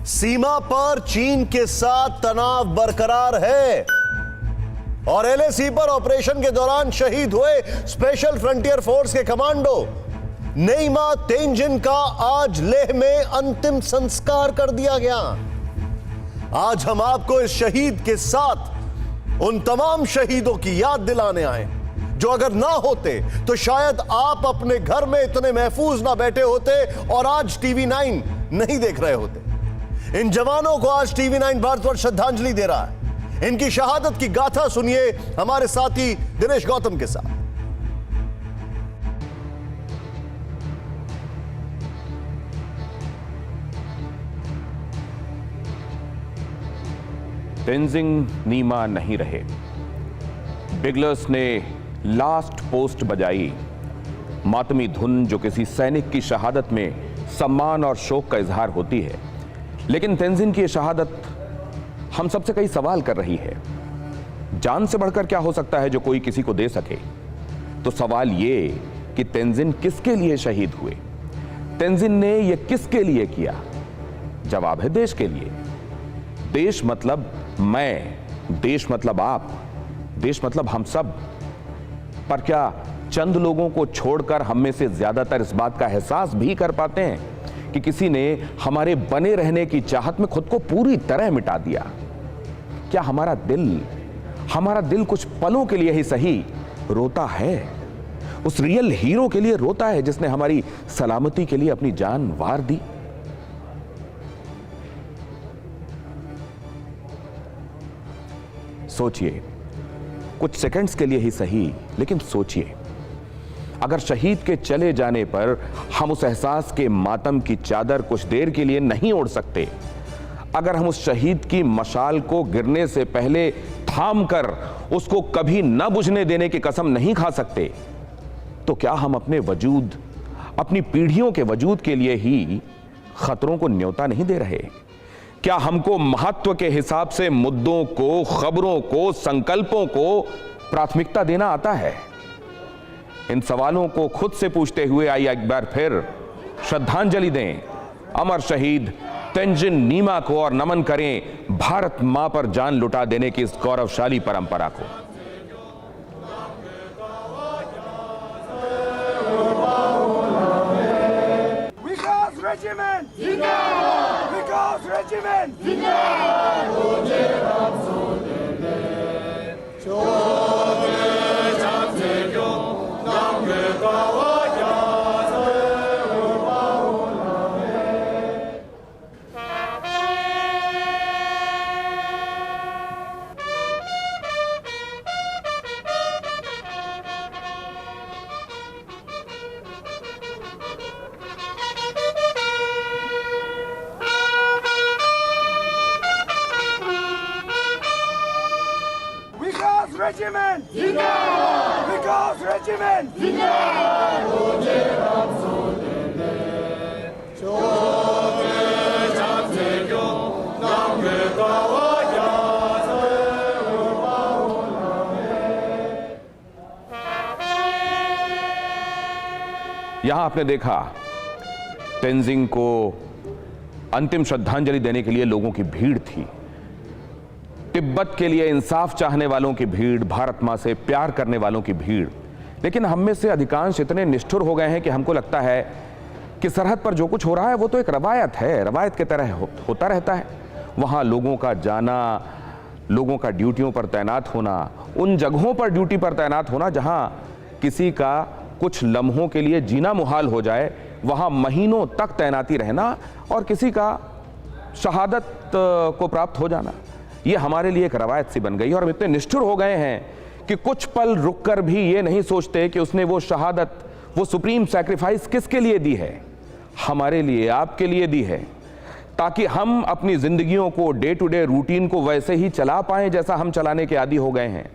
सीमा पर चीन के साथ तनाव बरकरार है और एलएसी पर ऑपरेशन के दौरान शहीद हुए स्पेशल फ्रंटियर फोर्स के कमांडो नेइमा तेंजिन का आज लेह में अंतिम संस्कार कर दिया गया। आज हम आपको इस शहीद के साथ उन तमाम शहीदों की याद दिलाने आए जो अगर ना होते तो शायद आप अपने घर में इतने महफूज ना बैठे होते और आज टीवी 9 नहीं देख रहे होते। इन जवानों को आज टीवी 9 भारतवर्ष श्रद्धांजलि दे रहा है। इनकी शहादत की गाथा सुनिए हमारे साथी दिनेश गौतम के साथ। तेंजिंग नीमा नहीं रहे। बिगलर्स ने लास्ट पोस्ट बजाई, मातमी धुन जो किसी सैनिक की शहादत में सम्मान और शोक का इजहार होती है। लेकिन तेंजिन की शहादत हम सबसे कई सवाल कर रही है। जान से बढ़कर क्या हो सकता है जो कोई किसी को दे सके? तो सवाल यह कि तेंजिन किसके लिए शहीद हुए, तेंजिन ने यह किसके लिए किया? जवाब है देश के लिए। देश मतलब मैं, देश मतलब आप, देश मतलब हम सब। पर क्या चंद लोगों को छोड़कर हम में से ज्यादातर इस बात का एहसास भी कर पाते हैं कि किसी ने हमारे बने रहने की चाहत में खुद को पूरी तरह मिटा दिया? क्या हमारा दिल कुछ पलों के लिए ही सही रोता है? उस रियल हीरो के लिए रोता है जिसने हमारी सलामती के लिए अपनी जान वार दी? सोचिए, कुछ सेकंड्स के लिए ही सही, लेकिन सोचिए, अगर शहीद के चले जाने पर हम उस एहसास के मातम की चादर कुछ देर के लिए नहीं ओढ़ सकते, अगर हम उस शहीद की मशाल को गिरने से पहले थाम कर उसको कभी न बुझने देने की कसम नहीं खा सकते, तो क्या हम अपने वजूद, अपनी पीढ़ियों के वजूद के लिए ही खतरों को न्योता नहीं दे रहे? क्या हमको महत्व के हिसाब से मुद्दों को, खबरों को, संकल्पों को प्राथमिकता देना आता है? इन सवालों को खुद से पूछते हुए आइए एक बार फिर श्रद्धांजलि दें अमर शहीद तेंजिन नीमा को और नमन करें भारत मां पर जान लुटा देने की इस गौरवशाली परंपरा को। विकास रेजिमेंट जिंदाबाद, विकास रेजिमेंट रेजिमेंट जिंदाबाद, विकास रेजिमेंट जिंदाबाद, मुझे हम सोचेंगे छोटे जाते क्यों नाम का वजह यहां आपने देखा तेंजिंग को अंतिम श्रद्धांजलि देने के लिए लोगों की भीड़ थी। तिब्बत के लिए इंसाफ चाहने वालों की भीड़, भारत मां से प्यार करने वालों की भीड़। लेकिन हम में से अधिकांश इतने निष्ठुर हो गए हैं कि हमको लगता है कि सरहद पर जो कुछ हो रहा है वो तो एक रवायत है, रवायत की तरह होता रहता है। वहां लोगों का जाना, लोगों का ड्यूटियों पर तैनात होना, उन जगहों पर ड्यूटी पर तैनात होना जहां किसी का कुछ लम्हों के लिए जीना मुहाल हो जाए, वहां महीनों तक तैनाती रहना और किसी का शहादत को प्राप्त हो जाना, ये हमारे लिए एक रवायत सी बन गई। और हम इतने निष्ठुर हो गए हैं कि कुछ पल रुककर भी ये नहीं सोचते कि उसने वो शहादत, वो सुप्रीम सैक्रिफाइस किसके लिए दी है? हमारे लिए, आपके लिए दी है, ताकि हम अपनी जिंदगियों को, डे टू डे रूटीन को वैसे ही चला पाएं जैसा हम चलाने के आदी हो गए हैं,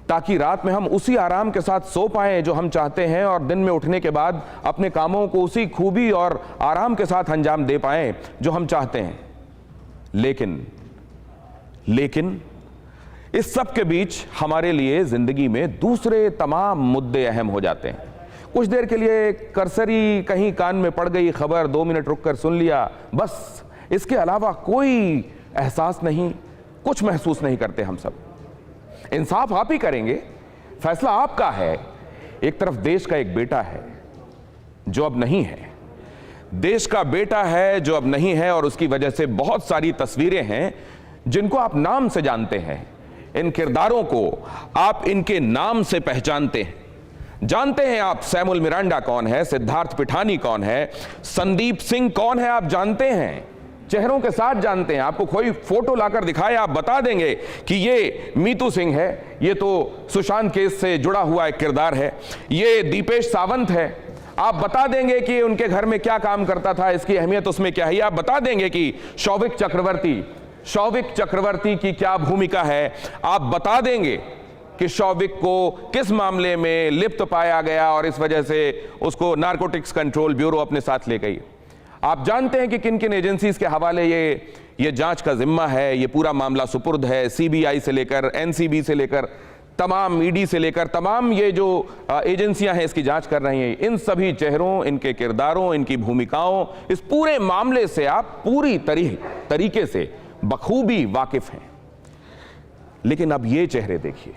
ताकि रात में हम उसी आराम के साथ सो पाएं जो हम चाहते हैं और दिन में उठने के बाद अपने कामों को उसी खूबी और आराम के साथ अंजाम दे पाएं जो हम चाहते हैं। लेकिन इस सब के बीच हमारे लिए जिंदगी में दूसरे तमाम मुद्दे अहम हो जाते हैं। कुछ देर के लिए कर्सरी कहीं कान में पड़ गई खबर, 2 मिनट रुककर सुन लिया, बस इसके अलावा कोई एहसास नहीं, कुछ महसूस नहीं करते हम सब। इंसाफ आप ही करेंगे, फैसला आपका है। एक तरफ देश का एक बेटा है जो अब नहीं है, देश का बेटा है जो अब नहीं है, और उसकी वजह से बहुत सारी तस्वीरें हैं जिनको आप नाम से जानते हैं, इन किरदारों को आप इनके नाम से पहचानते हैं। जानते हैं आप सैमुअल मिरांडा कौन है, सिद्धार्थ पिठानी कौन है, संदीप सिंह कौन है, आप जानते हैं, चेहरों के साथ जानते हैं। आपको कोई फोटो लाकर दिखाए, आप बता देंगे कि ये मीतू सिंह है, ये तो सुशांत केस से जुड़ा हुआ एक किरदार है, ये दीपेश सावंत है। आप बता देंगे कि उनके घर में क्या काम करता था, इसकी अहमियत उसमें क्या है। आप बता देंगे कि शौविक चक्रवर्ती की क्या भूमिका है। आप बता देंगे कि शौविक को किस मामले में लिप्त पाया गया और इस वजह से उसको नारकोटिक्स कंट्रोल ब्यूरो अपने साथ ले गई। आप जानते हैं कि किन किन एजेंसीज के हवाले ये जांच का जिम्मा है, ये पूरा मामला सुपुर्द है। सीबीआई से लेकर एनसीबी से लेकर तमाम ईडी से लेकर तमाम ये जो एजेंसियां हैं इसकी जांच कर रही हैं। इन सभी चेहरों, इनके किरदारों, इनकी भूमिकाओं, इस पूरे मामले से आप पूरी तरीके से बखूबी वाकिफ हैं। लेकिन अब ये चेहरे देखिए,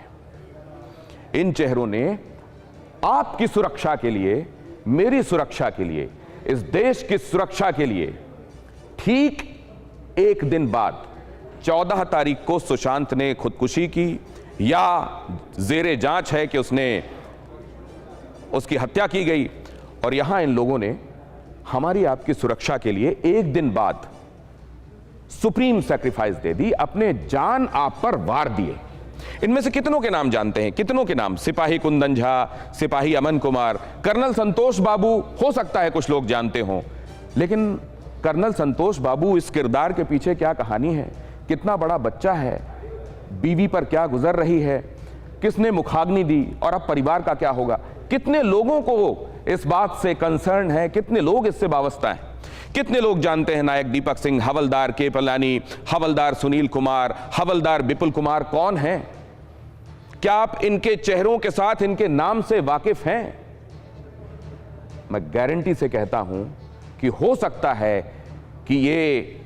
इन चेहरों ने आपकी सुरक्षा के लिए, मेरी सुरक्षा के लिए, इस देश की सुरक्षा के लिए ठीक एक दिन बाद 14 तारीख को सुशांत ने खुदकुशी की या जेरे जांच है कि उसकी हत्या की गई, और यहां इन लोगों ने हमारी आपकी सुरक्षा के लिए एक दिन बाद सुप्रीम सैक्रिफाइस दे दी, अपने जान आप पर वार दिए। इनमें से कितनों के नाम जानते हैं? कितनों के नाम? सिपाही कुंदन झा, सिपाही अमन कुमार, कर्नल संतोष बाबू, हो सकता है कुछ लोग जानते हों, लेकिन कर्नल संतोष बाबू इस किरदार के पीछे क्या कहानी है? कितना बड़ा बच्चा है, बीवी पर क्या गुजर रही है, किसने मुखाग्नि दी, और अब परिवार का क्या होगा? कितने लोगों को इस बात से कंसर्न है, कितने लोग इससे वाबस्ता हैं? कितने लोग जानते हैं नायक दीपक सिंह, हवलदार के पलानी, हवलदार सुनील कुमार, हवलदार विपुल कुमार कौन हैं? क्या आप इनके चेहरों के साथ, इनके नाम से वाकिफ हैं? मैं गारंटी से कहता हूं कि हो सकता है कि ये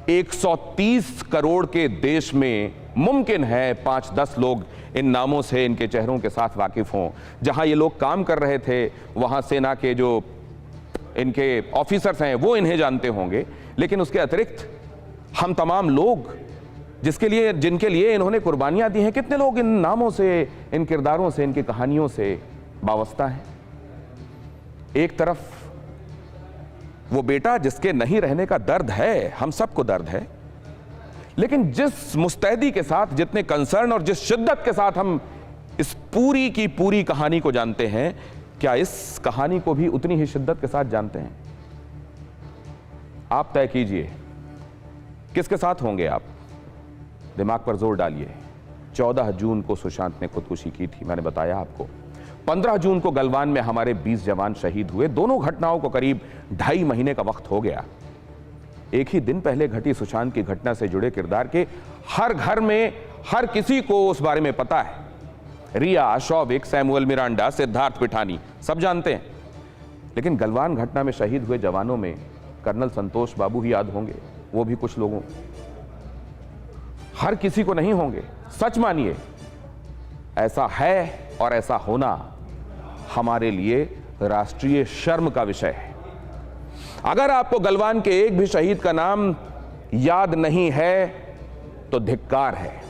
130 करोड़ के देश में मुमकिन है 5-10 लोग इन नामों से, इनके चेहरों के साथ वाकिफ हों। जहां ये लोग काम कर रहे थे वहां सेना के जो इनके ऑफिसर्स हैं वो इन्हें जानते होंगे, लेकिन उसके अतिरिक्त हम तमाम लोग जिनके लिए इन्होंने कुर्बानियां दी हैं, कितने लोग इन नामों से, इन किरदारों से, इनकी कहानियों से वाबस्ता हैं? एक तरफ वो बेटा जिसके नहीं रहने का दर्द है, हम सबको दर्द है, लेकिन जिस मुस्तैदी के साथ, जितने कंसर्न और जिस शिद्दत के साथ हम इस पूरी की पूरी कहानी को जानते हैं, क्या इस कहानी को भी उतनी ही शिद्दत के साथ जानते हैं? आप तय कीजिए किसके साथ होंगे आप। दिमाग पर जोर डालिए। 14 जून को सुशांत ने खुदकुशी की थी, मैंने बताया आपको। 15 जून को गलवान में हमारे 20 जवान शहीद हुए। दोनों घटनाओं को करीब 2.5 महीने का वक्त हो गया। एक ही दिन पहले घटी सुशांत की घटना से जुड़े किरदार के हर घर में हर किसी को उस बारे में पता है। रिया, शौविक, सैमुअल मिरांडा, सिद्धार्थ पिठानी, सब जानते हैं। लेकिन गलवान घटना में शहीद हुए जवानों में कर्नल संतोष बाबू ही याद होंगे, वो भी कुछ लोगों, हर किसी को नहीं होंगे। सच मानिए, ऐसा है और ऐसा होना हमारे लिए राष्ट्रीय शर्म का विषय है। अगर आपको गलवान के एक भी शहीद का नाम याद नहीं है तो धिक्कार है।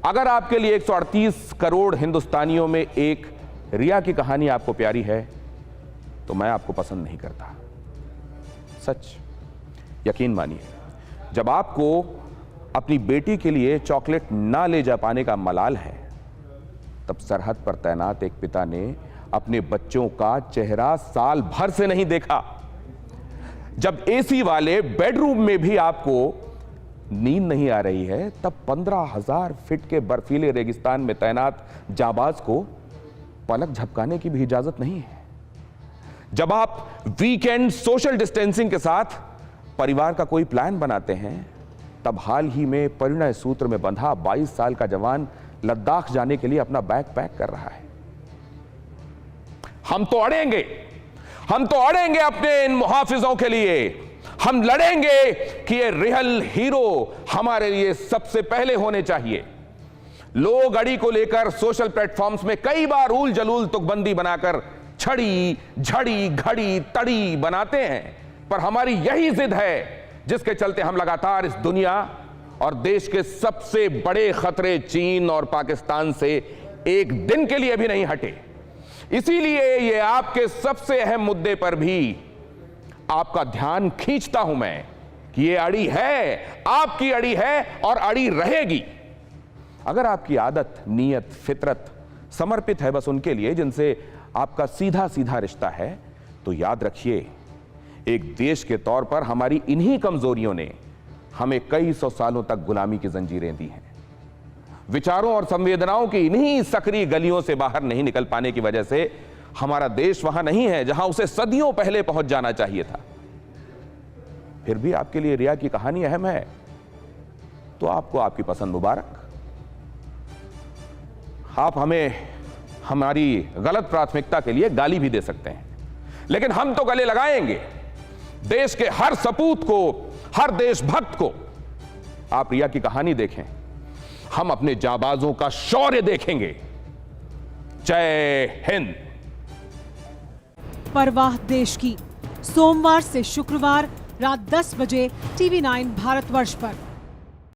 अगर आपके लिए 138 करोड़ हिंदुस्तानियों में एक रिया की कहानी आपको प्यारी है तो मैं आपको पसंद नहीं करता। सच, यकीन मानिए, जब आपको अपनी बेटी के लिए चॉकलेट ना ले जा पाने का मलाल है, तब सरहद पर तैनात एक पिता ने अपने बच्चों का चेहरा साल भर से नहीं देखा। जब एसी वाले बेडरूम में भी आपको नींद नहीं आ रही है, तब 15,000 फीट के बर्फीले रेगिस्तान में तैनात जाबाज को पलक झपकाने की भी इजाजत नहीं है। जब आप वीकेंड सोशल डिस्टेंसिंग के साथ परिवार का कोई प्लान बनाते हैं, तब हाल ही में परिणय सूत्र में बंधा 22 साल का जवान लद्दाख जाने के लिए अपना बैग पैक कर रहा है। हम तो अड़ेंगे अपने इन मुहाफिजों के लिए, हम लड़ेंगे कि ये रियल हीरो हमारे लिए सबसे पहले होने चाहिए। लोग अड़ी को लेकर सोशल प्लेटफॉर्म्स में कई बार उल जलूल तुकबंदी बनाकर छड़ी झड़ी घड़ी तड़ी बनाते हैं, पर हमारी यही जिद है जिसके चलते हम लगातार इस दुनिया और देश के सबसे बड़े खतरे चीन और पाकिस्तान से एक दिन के लिए भी नहीं हटे। इसीलिए ये आपके सबसे अहम मुद्दे पर भी आपका ध्यान खींचता हूं मैं कि ये अड़ी है, आपकी अड़ी है और अड़ी रहेगी। अगर आपकी आदत, नीयत, फितरत समर्पित है बस उनके लिए जिनसे आपका सीधा सीधा रिश्ता है, तो याद रखिए, एक देश के तौर पर हमारी इन्हीं कमजोरियों ने हमें कई सौ सालों तक गुलामी की जंजीरें दी हैं। विचारों और संवेदनाओं की इन्हीं सक्रिय गलियों से बाहर नहीं निकल पाने की वजह से हमारा देश वहां नहीं है जहां उसे सदियों पहले पहुंच जाना चाहिए था। फिर भी आपके लिए रिया की कहानी अहम है, तो आपको आपकी पसंद मुबारक। आप हमें हमारी गलत प्राथमिकता के लिए गाली भी दे सकते हैं, लेकिन हम तो गले लगाएंगे देश के हर सपूत को, हर देशभक्त को। आप रिया की कहानी देखें, हम अपने जाबाजों का शौर्य देखेंगे। जय हिंद। परवाह देश की, सोमवार से शुक्रवार रात 10 बजे TV9 भारतवर्ष पर।